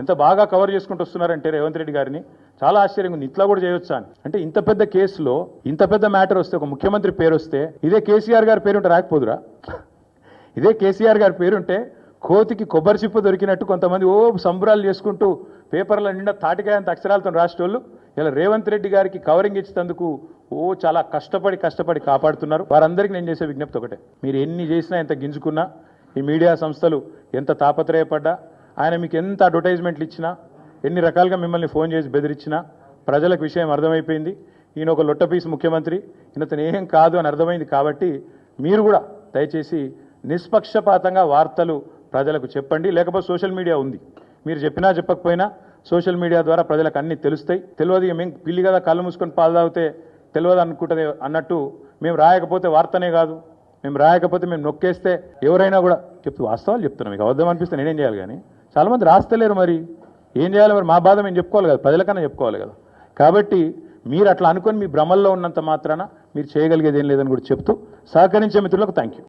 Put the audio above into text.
ఎంత బాగా కవర్ చేసుకుంటూ వస్తున్నారంటే రేవంత్ రెడ్డి గారిని చాలా ఆశ్చర్యంగా ఉంది. ఇట్లా కూడా చేయొచ్చా అని. అంటే ఇంత పెద్ద కేసులో ఇంత పెద్ద మ్యాటర్ వస్తే ఒక ముఖ్యమంత్రి పేరు వస్తే ఇదే కేసీఆర్ గారి పేరుంటే రాకపోదురా? ఇదే కేసీఆర్ గారి పేరుంటే కోతికి కొబ్బరి చిప్ప దొరికినట్టు కొంతమంది సంబరాలు చేసుకుంటూ పేపర్ల నిండా తాటికాయంత అక్షరాలతో రాసేటోళ్ళు ఇలా రేవంత్ రెడ్డి గారికి కవరింగ్ ఇచ్చేందుకు చాలా కష్టపడి కాపాడుతున్నారు. వారందరికీ నేను చేసే విజ్ఞప్తి ఒకటే, మీరు ఎన్ని చేసినా ఎంత గింజుకున్నా ఈ మీడియా సంస్థలు ఎంత తాపత్రయపడ్డా ఆయన మీకు ఎంత అడ్వర్టైజ్మెంట్లు ఇచ్చినా ఎన్ని రకాలుగా మిమ్మల్ని ఫోన్ చేసి బెదిరించినా ప్రజలకు విషయం అర్థమైపోయింది. ఈయన ఒక లొట్టపీసు ముఖ్యమంత్రి, ఈయనతను ఏం కాదు అని అర్థమైంది. కాబట్టి మీరు కూడా దయచేసి నిష్పక్షపాతంగా వార్తలు ప్రజలకు చెప్పండి. లేకపోతే సోషల్ మీడియా ఉంది, మీరు చెప్పినా చెప్పకపోయినా సోషల్ మీడియా ద్వారా ప్రజలకు అన్నీ తెలుస్తాయి. తెలియదు ఇక మేము పిల్లి కదా కళ్ళు మూసుకొని పాలు తాగితే తెలియదు అనుకుంటుంది అన్నట్టు మేము రాయకపోతే వార్తనే కాదు, మేము రాయకపోతే మేము నొక్కేస్తే ఎవరైనా కూడా వాస్తవాలు చెప్తున్నాం. మీకు అబద్ధం అనిపిస్తే నేనేం చేయాలి? కానీ చాలామంది రాస్తలేరు, మరి ఏం చేయాలి? మరి మా బాధ మేము చెప్పుకోవాలి కదా, ప్రజలకన్నా చెప్పుకోవాలి కదా. కాబట్టి మీరు అట్లా అనుకొని మీ భ్రమల్లో ఉన్నంత మాత్రాన మీరు చేయగలిగేది ఏం లేదని కూడా చెప్తూ సహకరించే మిత్రులకు థ్యాంక్ యూ.